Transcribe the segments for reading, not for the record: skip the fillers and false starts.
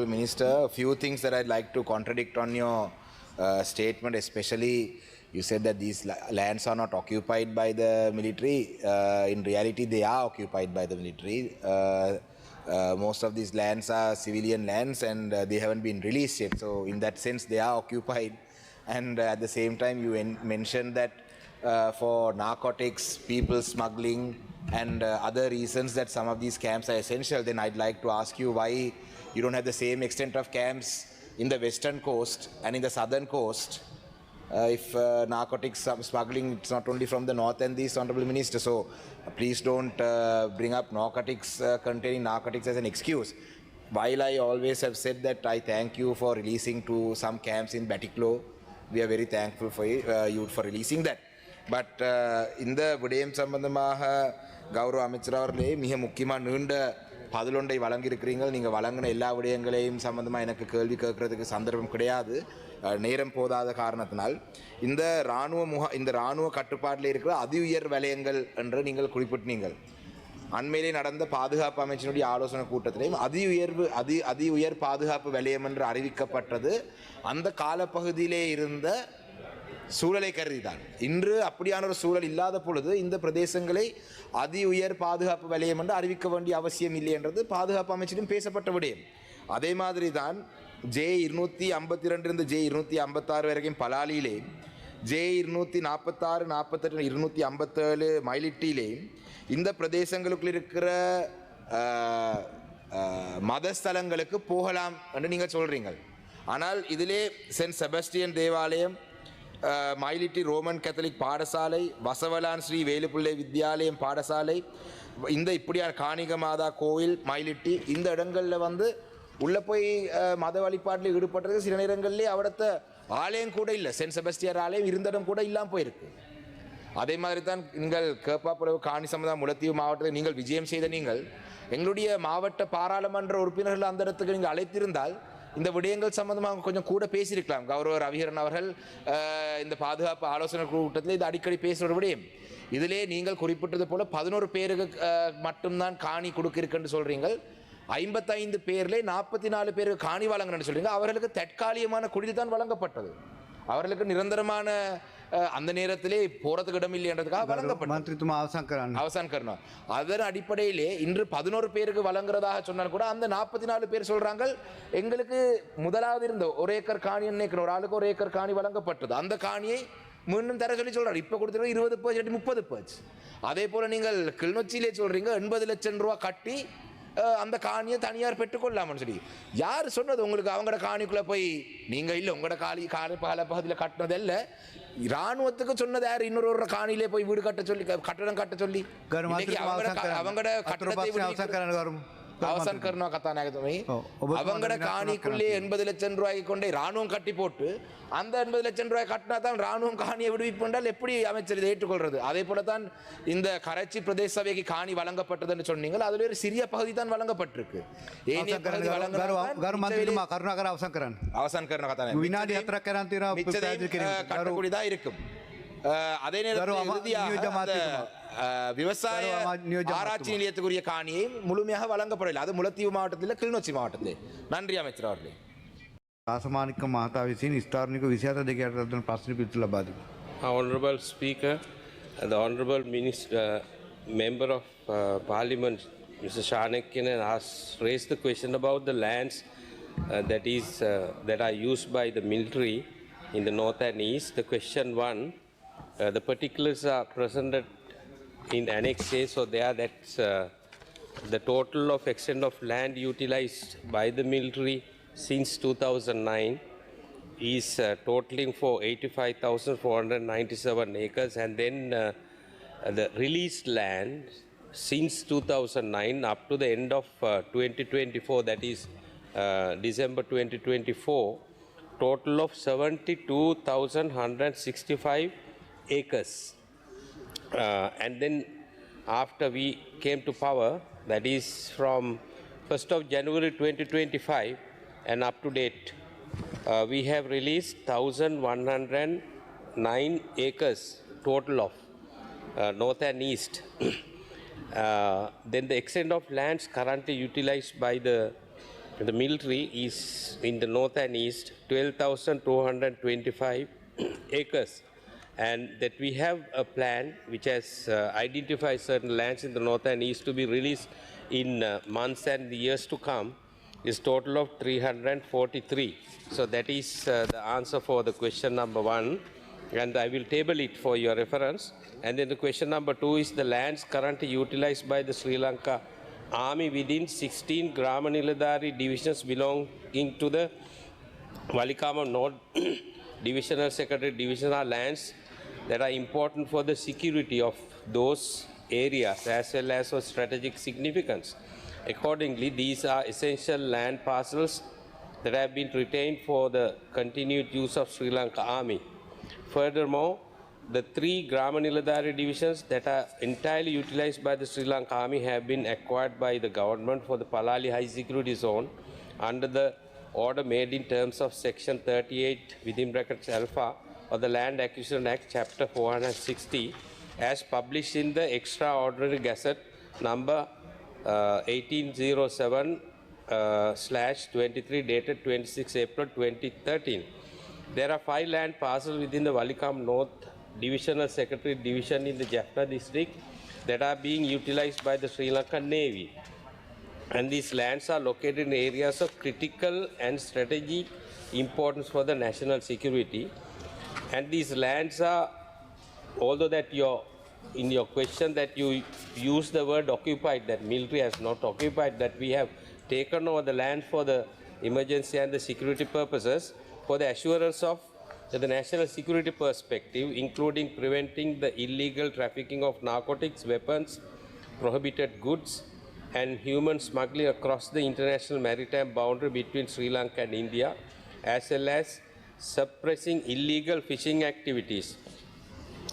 Minister, a few things that I'd like to contradict on your statement, especially you said that these lands are not occupied by the military. In reality, they are occupied by the military. Most of these lands are civilian lands and they haven't been released yet. So in that sense, they are occupied. And at the same time, you mentioned that for narcotics, people smuggling, and other reasons that some of these camps are essential. Then I'd like to ask you why you don't have the same extent of camps in the western coast and in the southern coast. If narcotics smuggling, it's not only from the north and the east, Honorable Minister. So please don't bring up narcotics, containing narcotics as an excuse. While I always have said that I thank you for releasing to some camps in Batiklo, we are very thankful for you for releasing that. But in the விடயம் சம்பந்தமாக கௌரவ அமைச்சர் அவர்களே மிக முக்கியமாக நீண்ட 11 வழங்கியிருக்கிறீங்க. நீங்கள் வழங்கின எல்லா விடயங்களையும் சம்பந்தமாக எனக்கு கேள்வி கேட்கறதுக்கு சந்தர்ப்பம் கிடையாது, நேரம் போதாத காரணத்தினால். இந்த இராணுவ கட்டுப்பாட்டில் இருக்கிற அதி உயர் வலயங்கள் என்று நீங்கள் குறிப்பிட்டீங்கள். அண்மையிலே நடந்த பாதுகாப்பு அமைச்சினுடைய ஆலோசனை கூட்டத்திலையும் அதி உயர் பாதுகாப்பு வலயம் என்று அறிவிக்கப்பட்டது அந்த காலப்பகுதியிலே இருந்த சூழலை கருதிதான். இன்று அப்படியான ஒரு சூழல் இல்லாத பொழுது இந்த பிரதேசங்களை அதி உயர் பாதுகாப்பு வலயம் என்று அறிவிக்க வேண்டிய அவசியம் இல்லை என்றது பாதுகாப்பு அமைச்சிலும் பேசப்பட்ட விடயம். அதே மாதிரி தான் J252 இருந்து J256 வரைக்கும் பலாலியிலே, J246, 48, 257 மயிலிட்டியிலே இந்த பிரதேசங்களுக்குள் இருக்கிற மதஸ்தலங்களுக்கு போகலாம் என்று நீங்கள் சொல்கிறீங்க. ஆனால் இதிலே சென்ட் செபஸ்டியன் தேவாலயம், மயிலிட்டி ரோமன் கேத்தலிக் பாடசாலை, வசவலான் ஸ்ரீ வேலுப்பிள்ளை வித்யாலயம் பாடசாலை, இந்த இப்படியான காணிக மாதா கோவில் மயிலிட்டி, இந்த இடங்களில் உள்ளே போய் மத வழிபாட்டில் ஈடுபட்டது சில நேரங்களிலே அவடத்த ஆலயம் கூட இல்லை, சென்ட் செபஸ்டியர் ஆலயம் இருந்த இடம் கூட இல்லாமல் போயிருக்கு. அதே மாதிரி தான் நீங்கள் கேப்பாப்புறவு காணி சம்பந்தம் முல்லைத்தீவு மாவட்டத்தில் நீங்கள் விஜயம் செய்த நீங்கள் எங்களுடைய மாவட்ட பாராளுமன்ற உறுப்பினர்கள் அந்த இடத்துக்கு நீங்கள் அழைத்திருந்தால் இந்த விடயங்கள் சம்பந்தமாக கொஞ்சம் கூட பேசியிருக்கலாம். கௌரவ ரவிகரன் அவர்கள் இந்த பாதுகாப்பு ஆலோசனை கூட்டத்தில் இது அடிக்கடி பேசுகிற விடயம். இதிலே நீங்கள் குறிப்பிட்டது போல 11 பேருக்கு மட்டும்தான் காணி கொடுக்க இருக்குன்னு சொல்கிறீங்க. 55 பேரில் 44 பேருக்கு காணி வழங்கணும்னு சொல்கிறீங்க. அவர்களுக்கு தற்காலிகமான குடில் தான் வழங்கப்பட்டது. அவர்களுக்கு நிரந்தரமான அந்த நேரத்திலே போறதுக்கு இடம் இல்லை என்றதுக்காக வழங்கப்பட்டது. அவசான் கரணும். அதன் அடிப்படையிலே இன்று 11 பேருக்கு வழங்குறதாக சொன்னால் கூட அந்த 44 பேர் சொல்றாங்க எங்களுக்கு முதலாவது இருந்த 1 ஏக்கர் காணி நினைக்கிற ஒரு ஆளுக்கு 1 ஏக்கர் காணி வழங்கப்பட்டது. அந்த காணியை மீண்டும் தர சொல்லி சொல்றாரு. இப்ப கொடுத்துருக்க 20% 30%. அதே போல நீங்கள் கிளிநொச்சியிலே சொல்றீங்க 80 லட்சம் ரூபாய் கட்டி அந்த காணியை தனியார் பெற்றுக்கொள்ளாமன்னு சொல்லி. யார் சொன்னது உங்களுக்கு அவங்களோட காணிக்குள்ள போய் நீங்க இல்லை உங்களோட கால பகுதியில் கட்டினது இல்லை, இராணுவத்துக்கு சொன்னது யார்? இன்னொரு காணியிலே போய் வீடு கட்ட சொல்லி கட்டடம் கட்ட சொல்லி அவங்களோட கட்டடத்தை அவசான் கருணா கத்தாநாயகத்துமை அவங்களோட காணிக்குள்ளே 80 லட்சம் ரூபாய்க்கு கொண்டே ராணுவம் கட்டி போட்டு அந்த 80 லட்சம் ரூபாய் கட்டினா தான் ராணுவம் காணியை விடுவிப்பென்றால் எப்படி அமைச்சர் இதை ஏற்றுக்கொள்றது? அதே போல தான் இந்த கரைச்சி பிரதேச சபைக்கு காணி வழங்கப்பட்டது என்று சொன்னீங்க. அதுல ஒரு சிறிய பகுதி தான் வழங்கப்பட்டிருக்கு. அவசான் கருணா கட்டக்கூடியதான் இருக்கும். அதே நேரத்தில் விவசாய ஆராய்ச்சி நிலையத்துக்குரிய காணியை முழுமையாக வழங்கப்படவில்லை. அது முல்லைத்தீவு மாவட்டத்தில் கிளிநொச்சி மாவட்டத்தில். நன்றி அமைச்சர் அவர்களே. රාසමානික මහතා විසින් ස්ථාරනික 27 දෙකකට ප්‍රශ්න පිළිතුරු ලබා දෙනවා. Honorable Speaker, the Honorable Member of Parliament, Mr. Shanakiyan, has raised the question about the lands that are used by the military in the north and east. The question 1, the particulars are presented in Annex A, so there that's the total of extent of land utilized by the military since 2009 is totaling for 85,497 acres, and then the released land since 2009 up to the end of 2024, that is December 2024, total of 72,165 acres. And then after we came to power, that is from 1st of January 2025 and up to date, we have released 1,109 acres total of north and east. Then the extent of lands currently utilized by the the military is in the north and east 12,225 acres, and that we have a plan which has identified certain lands in the north and east to be released in months and years to come is total of 343. So that is the answer for the question number 1, and I will table it for your reference. And then the question number 2 is the lands currently utilized by the Sri Lanka Army within 16 Grama Niladhari divisions belonging to the Walikama North Divisional Secretary Division are lands that are important for the security of those areas as well as for strategic significance. Accordingly, these are essential land parcels that have been retained for the continued use of Sri Lanka Army. Furthermore, the 3 Grama Niladhari divisions that are entirely utilized by the Sri Lanka Army have been acquired by the government for the Palali High Security Zone under the order made in terms of Section 38 within brackets alpha of the Land Acquisition Act, Chapter 460, as published in the Extraordinary Gazette number 1807/23 dated 26 April 2013. There are 5 land parcels within the Walikam North Divisional Secretary Division in the Jaffna district that are being utilized by the Sri Lankan Navy. And these lands are located in areas of critical and strategic importance for the national security. And these lands are, although that in your question that you use the word occupied, that military has not occupied, that we have taken over the land for the emergency and the security purposes for the assurance of the national security perspective, including preventing the illegal trafficking of narcotics, weapons, prohibited goods, and human smuggling across the international maritime boundary between Sri Lanka and India, as well as suppressing illegal fishing activities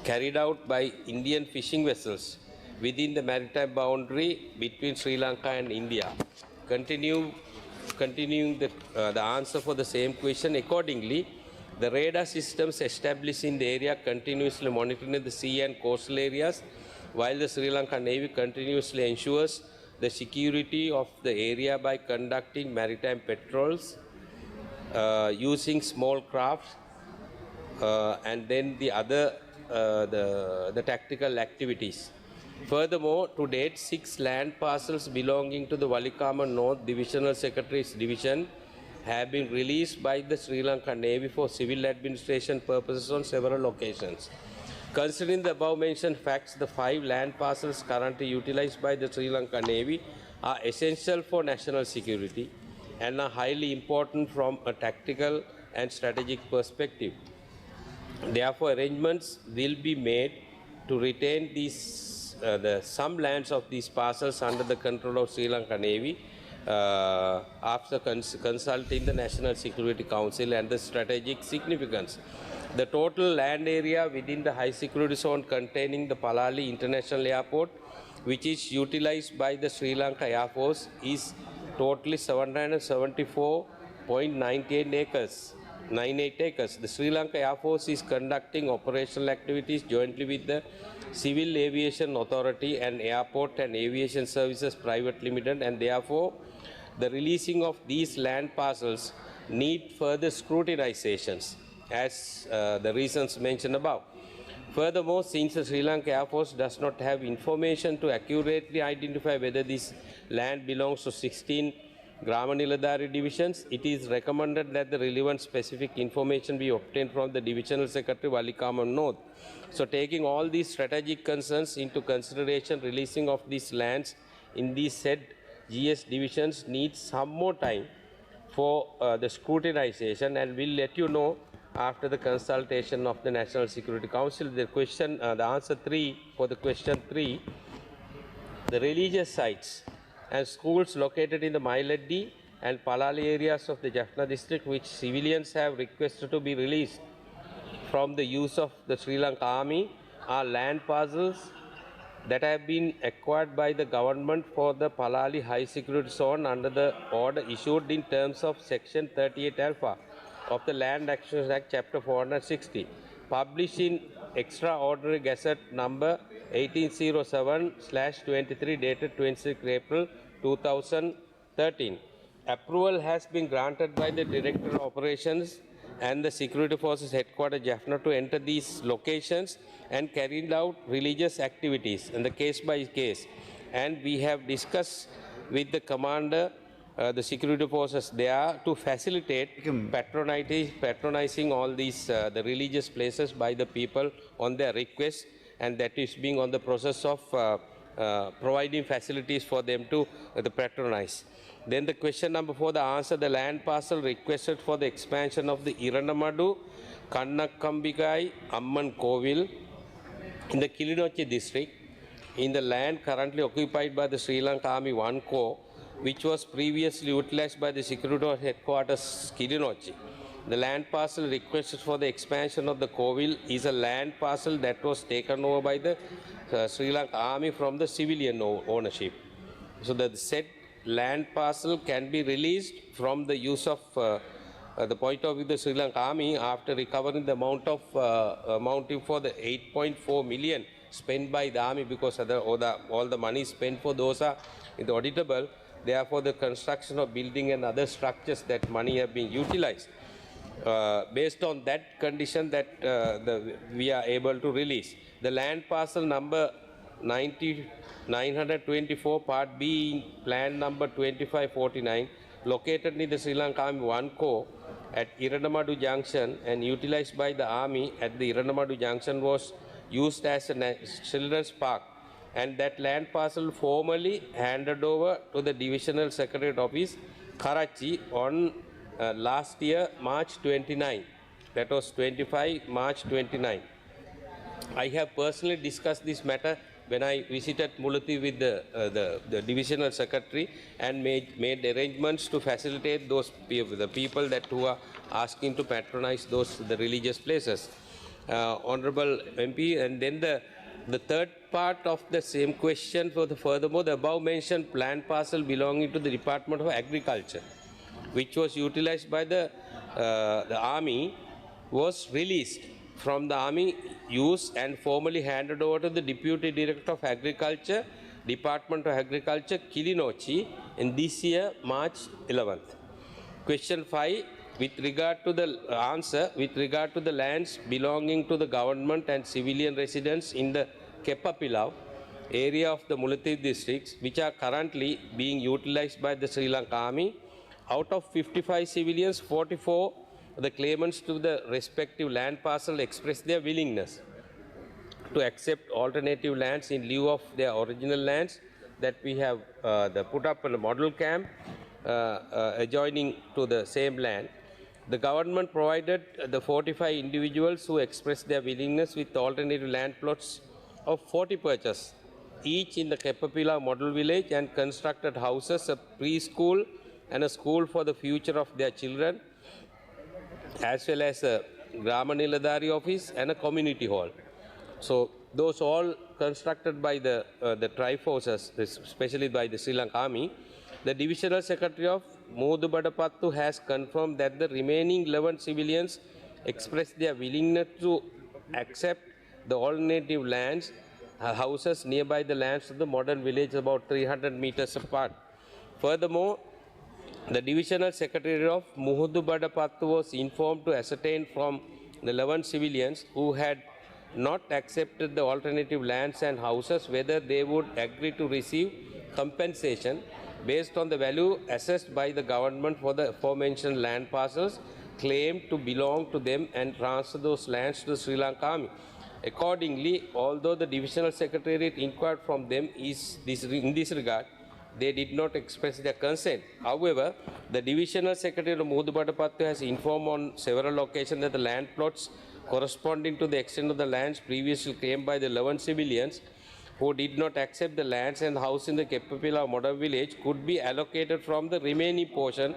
carried out by Indian fishing vessels within the maritime boundary between Sri Lanka and India. Continuing the answer for the same question, accordingly, the radar systems established in the area continuously monitoring the sea and coastal areas, while the Sri Lanka Navy continuously ensures the security of the area by conducting maritime patrols, using small crafts, and then the other the tactical activities. Furthermore, to date, 6 land parcels belonging to the Walikama North Divisional Secretary's Division have been released by the Sri Lanka Navy for civil administration purposes on several occasions. Considering the above mentioned facts, the 5 land parcels currently utilized by the Sri Lanka Navy are essential for national security and are highly important from a tactical and strategic perspective. Therefore, arrangements will be made to retain some lands of these parcels under the control of Sri Lanka Navy after consulting the National Security Council and the strategic significance. The total land area within the high security zone containing the Palali International Airport, which is utilized by the Sri Lanka Air Force, is totally 774.98 acres. The Sri Lanka Air Force is conducting operational activities jointly with the Civil Aviation Authority and Airport and Aviation Services Private Limited, and therefore the releasing of these land parcels need further scrutinizations as the reasons mentioned above. Furthermore, since the Sri Lanka Air Force does not have information to accurately identify whether this land belongs to 16 Grama Niladhari divisions, it is recommended that the relevant specific information be obtained from the Divisional Secretary Walikama North. So taking all these strategic concerns into consideration, releasing of these lands in these said GS divisions needs some more time for the scrutinization, and we'll let you know after the consultation of the National Security Council. The question, the answer 3 for the question 3, the religious sites and schools located in the Mailaddi and Palali areas of the Jaffna district, which civilians have requested to be released from the use of the Sri Lanka Army, are land parcels that have been acquired by the government for the Palali High Security Zone under the order issued in terms of Section 38 Alpha of the Land Acquisition Act, Chapter 460, published in Extraordinary Gazette number 1807/23 dated 26 April 2013. approval has been granted by the Director of Operations and the Security Forces Headquarters Jaffna to enter these locations and carry out religious activities in the case by case. And we have discussed with the commander, the security forces there to facilitate patronizing all these the religious places by the people on their request, and that is being on the process of providing facilities for them to patronize. Then the question number 4, the answer, the land parcel requested for the expansion of the Iranamadu, Kannakkambigai, Amman Kovil in the Kilinochi district, in the land currently occupied by the Sri Lanka Army 1 Corps, which was previously utilized by the Security Headquarters Kilinochi. The land parcel requested for the expansion of the Kovil is a land parcel that was taken over by the Sri Lanka Army from the civilian ownership. So the said land parcel can be released from the use of the point of view of the Sri Lanka Army after recovering the amount of amounting for the 8.4 million spent by the Army, because all the money spent for those are in the auditable. Therefore, the construction of building and other structures, that money have been utilized. Based on that condition, that we are able to release. The land parcel number 924 part B in plan number 2549, located in the Sri Lanka Army 1 Corps at Iranamadu Junction and utilized by the Army at the Iranamadu Junction, was used as a children's park, and that land parcel formally handed over to the Divisional Secretariat Office, Karachi, on last year, March 29. That was 25 March 29. I have personally discussed this matter when I visited Mulathi with the Divisional Secretary and made arrangements to facilitate those people, the people that who are asking to patronize the religious places. Honorable MP, and then the third part of the same question, furthermore, the above mentioned land parcel belonging to the Department of Agriculture, which was utilized by the Army, was released from the Army use and formally handed over to the Deputy Director of Agriculture, Department of Agriculture, Kilinochi, in this year, March 11th. Question 5, with regard to the answer, with regard to the lands belonging to the government and civilian residents in the Kepapilau area of the Mulathi districts, which are currently being utilized by the Sri Lanka Army, out of 55 civilians, 44 the claimants to the respective land parcel expressed their willingness to accept alternative lands in lieu of their original lands that we have put up in a model camp adjoining to the same land. The government provided the 45 individuals who expressed their willingness with alternative land plots of 40 purchase, each in the Kepapila model village, and constructed houses, a preschool and a school for the future of their children, as well as a Grama Niladhari office and a community hall. So those all constructed by the Triforces, especially by the Sri Lanka Army. The Divisional Secretary of Mudubadapattu has confirmed that the remaining 11 civilians expressed their willingness to accept the alternative lands, houses nearby the lands of the modern village, about 300 meters apart. Furthermore, the Divisional Secretary of Muhudubadapattu was informed to ascertain from the 11 civilians who had not accepted the alternative lands and houses whether they would agree to receive compensation based on the value assessed by the government for the aforementioned land parcels claimed to belong to them and transfer those lands to the Sri Lanka Army. Accordingly, although the Divisional Secretariat inquired from them in this regard, they did not express their consent. However, the Divisional Secretary of Mudubadapattu has informed on several occasions that the land plots corresponding to the extent of the lands previously claimed by the 11 civilians who did not accept the lands and house in the Kepapila modern village could be allocated from the remaining portion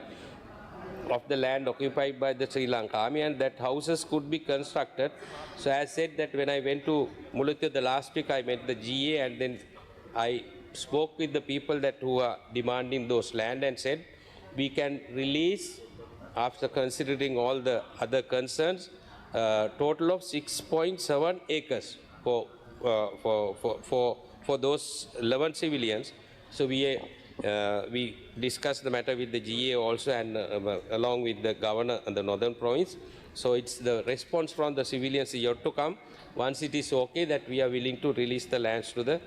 of the land occupied by the Sri Lanka Army, and that houses could be constructed. So as said that when I went to Mulathi the last week, I met the GA and then I spoke with the people that who are demanding those land and said we can release, after considering all the other concerns, total of 6.7 acres for those 11 civilians. So we we discussed the matter with the GA also and along with the governor and the northern province. So it's the response from the civilians yet to come. Once it is okay that we are willing to release the lands to the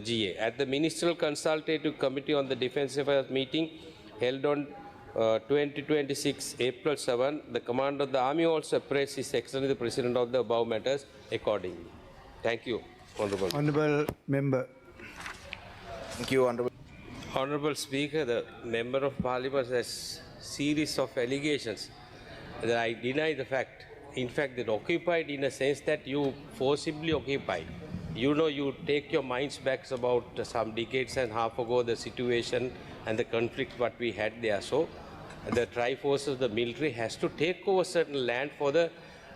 GA. At the Ministerial Consultative Committee on the Defence Affairs meeting held on 2026 April 7, the Commander of the Army also appraised His Excellency the President of the above matters accordingly. Thank you, Honourable. Honourable Member. Thank you, Honourable. Honourable Speaker, the Member of Parliament has series of allegations that I deny the fact. In fact, they're occupied in a sense that you forcibly occupied. You know, you take your minds back about some decades and a half ago, the situation and the conflict what we had there. So, the Triforce of the military has to take over certain land for the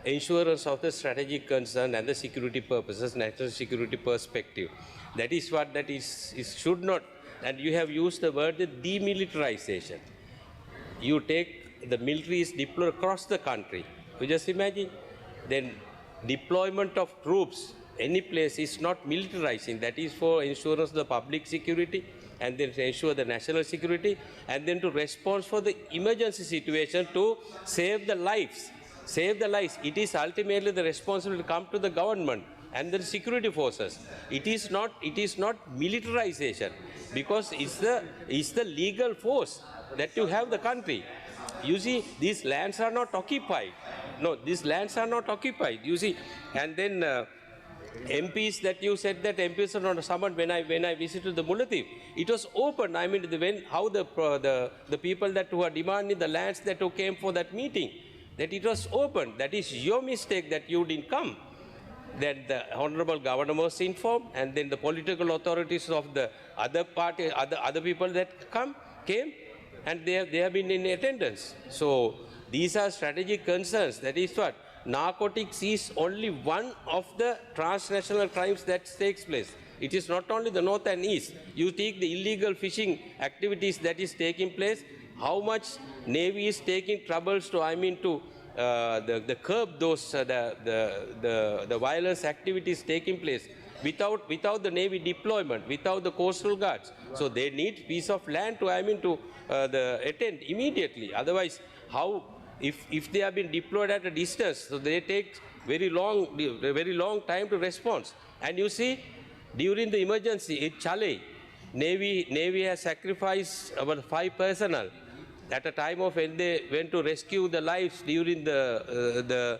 insurance of the strategic concern and the security purposes, national security perspective. That is what that is should not. And you have used the word the demilitarization. You take the military is deployed across the country. You just imagine, then deployment of troops any place is not militarizing. That is for insurance of the public security and then to ensure the national security and then to respond for the emergency situation to save the lives. Save the lives. It is ultimately the responsibility to come to the government and the security forces. It is not militarization because it's the legal force that you have the country. You see, these lands are not occupied. No, these lands are not occupied. You see, and then MPs that you said that MPs are not summoned when I visited the Mullatif. It was open. I mean, how the people that who are demanding the lands that who came for that meeting, that it was open. That is your mistake that you didn't come. Then the Honorable Governor was informed, and then the political authorities of the other party, other people that came, and they have been in attendance. So these are strategic concerns. That is what narcotics is only one of the transnational crimes that takes place. It is not only the north and east. You take the illegal fishing activities that is taking place. How much Navy is taking troubles to the curb those the violence activities taking place without the Navy deployment, without the coastal guards. So they need piece of land to attend immediately. Otherwise, how if they have been deployed at a distance, so they take very long time to respond. And you see, during the emergency in Chale, Navy has sacrificed about 5 personnel at a time of when they went to rescue the lives during the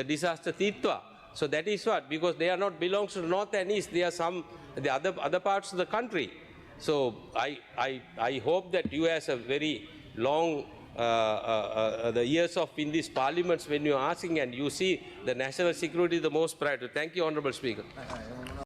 disaster Titwa. So that is what, because they are not belongs to the north and east, they are the other parts of the country. So I hope that you as a very long the years of in these parliaments when you are asking and you see the national security is the most priority. Thank you, Honourable Speaker.